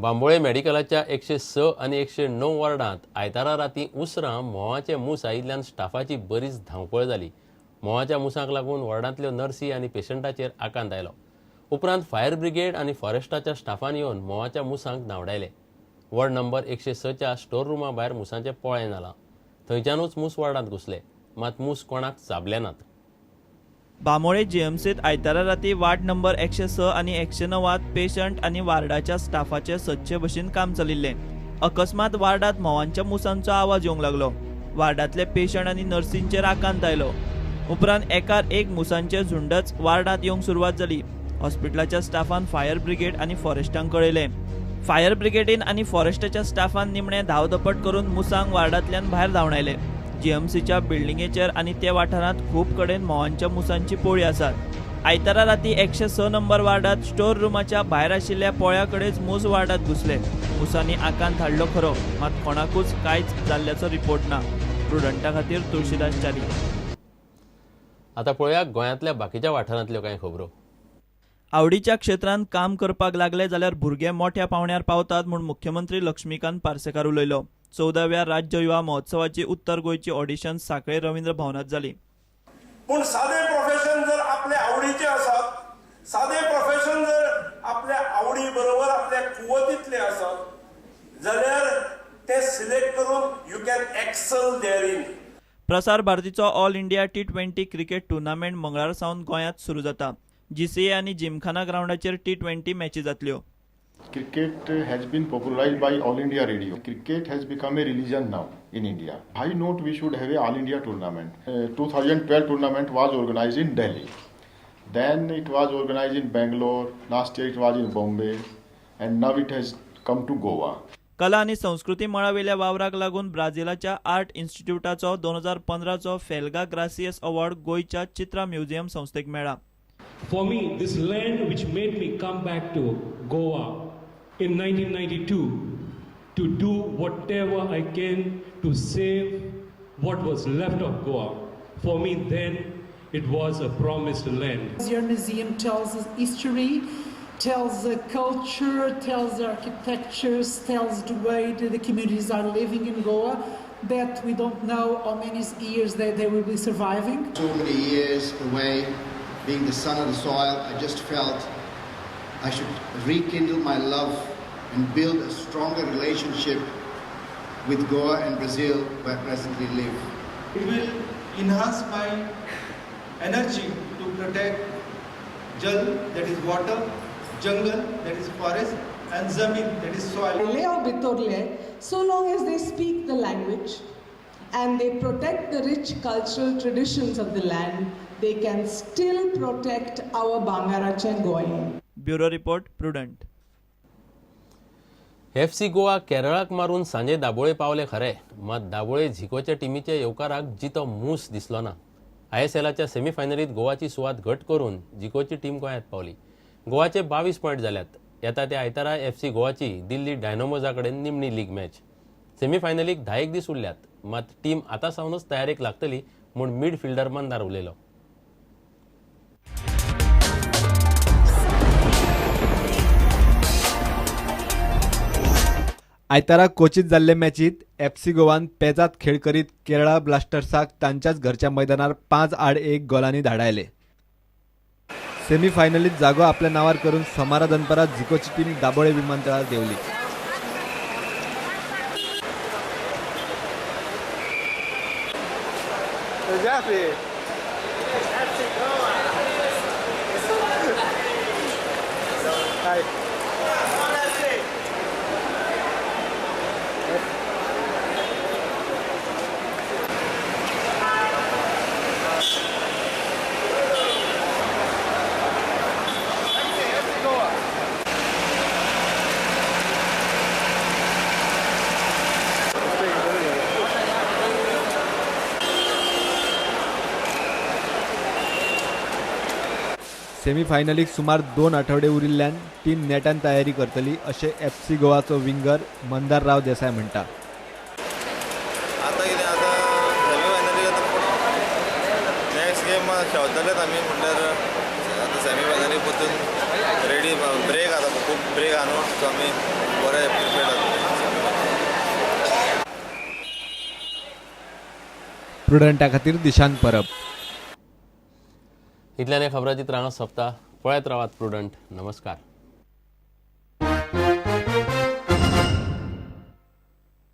बांबोळे मेडिकलाच्या 106 आणि 109 वॉर्डांत आयतारा रातीं उसरां म्होवांचे मूस आयिल्ल्यान स्टाफाची बरीच धांवपळ जाली. म्होवांच्या मुसांक लागून वॉर्डांतल्यो नर्सी आनी पेशंटाचेर आकांत आयलो. उपरांत फायर ब्रिगेड आनी फॉरेस्टाच्या स्टाफान येवन म्होवांच्या मुसांक धांवडायले. वॉर्ड नंबर 106च्या स्टोर रुमा भायर मुसांचें पोळें जालां. थंयच्यानूच मूस वॉर्डांत घुसले, मात मूस कोणाक चाबले नात. बांबोळे जीएमसीत आयतारा राती वार्ड नंबर 106 आनी 109 पेशंट आनी वार्डाच्या स्टाफाचे सदचे भशेन काम चलिल्लें. अकस्मात वार्डात म्होवांच्या मुसांचो आवाज येवंक लागलो. वार्डांतले पेशंट आनी नर्सींचेर आकांत आयलो. उपरांत एकार एक मुसांचे झुंडच वार्डांत येवंक सुरवात जाली. हॉस्पिटलाच्या स्टाफान फायर ब्रिगेड आनी फॉरेस्टांक कळयलें. फायर ब्रिगेडीन आनी फॉरेस्टाच्या स्टाफान निमणें धांवधपट करून मुसांक वार्डांतल्यान भायर धांवडायले. जीएमसीच्या बिल्डिंगेचेर आनी ते वाठारांत खूब कडेन म्होवांच्या मुसांची पोळी आसात. आयतारा राती 106 नंबर वार्डांत स्टोर रुमाच्या भायर आशिल्ल्या पोळ्या कडेच मूस वार्डांत घुसले. मुसांनी आकांत हाडलो खरो, मात कोणाकूच कांयच जाल्ल्याचो रिपोर्ट ना. प्रुडंटा खातीर तुळशीदास च्यारी. आतां पळोवया गोंयांतल्या बाकीच्या वाठारांतल्यो कांय खबरो. आवडीच्या क्षेत्रांत काम करपाक लागले जाल्यार भुरगे मोठ्या पावंड्यार पावतात म्हूण मुख्यमंत्री लक्ष्मीकांत पार्सेकार उलयलो. 14व्या राज्य युवा महोत्सवाची उत्तर गोंयची ऑडिशन सांखळे रवींद्र भवनात जाली. पूण सादें प्रोफेशन जर आपल्या आवडीचे आसत, सादें प्रोफेशन जर आपल्या आवडी बरोबर आपल्या कुवतीतले आसत जाल्यार ते सिलेक्ट करून you can excel there in. प्रसार भारतीचो all India T20 cricket tournament मंगळार सावन गोंयांत सुरू जाता. GCA आनी जिमखाना ग्राउंडाचेर T20 मॅची जातल्यो. Cricket has been popularized by All India Radio. Cricket has become a religion now in India. High note we should have a All India tournament. 2012 tournament was organized in Delhi. Then it was organized in Bangalore. Last year it was in Bombay. And now it has come to Goa. कला आनी संस्कृती मळावेल्या वावराक लागून ब्राझीलाच्या art इन्स्टिट्यूटाचो 2015चो फेल्गा gracious award गोंयच्या चित्रा museum संस्थेक मेळ्ळा. For me, this land which made me come back to Goa in 1992 to do whatever I can to save what was left of Goa. For me then, it was a promised land. Your museum tells us history, tells the culture, tells the architectures, tells the way that the communities are living in Goa, that we don't know how many years they will be surviving. So many years away, being the son of the soil, I just felt I should rekindle my love and build a stronger relationship with Goa and Brazil, where I presently live. It will enhance my energy to protect Jal, that is water, jungle, that is forest, and Zamin, that is soil. Leo Bitorle, so long as they speak the language and they protect the rich cultural traditions of the land, they can still protect our Bangaracha Goa. Bureau report Prudent. FC Goa केरळाक मारून सांजे दाबोळे पावले खरे, मात दाबोळे झिकोच्या टिमीच्या येवकाराक जितो मूस दिसलो ना. ISLच्या सेमीफायनलीत गोवाची सुवात घट करून झिकोची टीम गोंयांत पावली. गोवाचे 22 पॉयंट जाल्यात. येता त्या आयतारा FC गोवाची दिल्ली डायनोमोजा कडेन निमणी लीग मॅच. सेमीफायनलीक 10 दीस उरल्यात, मात टीम आतां सावनच तयारेक लागतली म्हूण मिडफिल्डर मंदार उलयलो. आयतारा कोचीत जाल्ले मॅचीत FC गोवान पेजात खेळ करीत केरळा ब्लास्टर्साक तांच्याच घरच्या मैदानार 5-1 गोलांनी धाडायले. सेमीफायनलीत जागो आपल्या नावार करून सोमारा दनपारा झिकोची टीम दाबोळे विमानतळार देवली. सेमीफायनलीक सुमार 2 आठवडे उरिल्ल्यान टीम नेटान तयारी करतली अशें FC गोवाचो विंगर मंदार राव देसाय म्हणटा. आता कितें आतां सेमीफायनलीक नेक्स्ट गेम खेळटलेच आमी म्हणल्यार आतां सेमीफायनलीक वचून रेडी ब्रेक आतां खूब ब्रेक आहा न्हू सो आमी बरे प्रुडंटा खातीर दिशांत परब. इतल्यान खबराची त्रास सोंपता. पळयत रावात प्रुडंट. नमस्कार.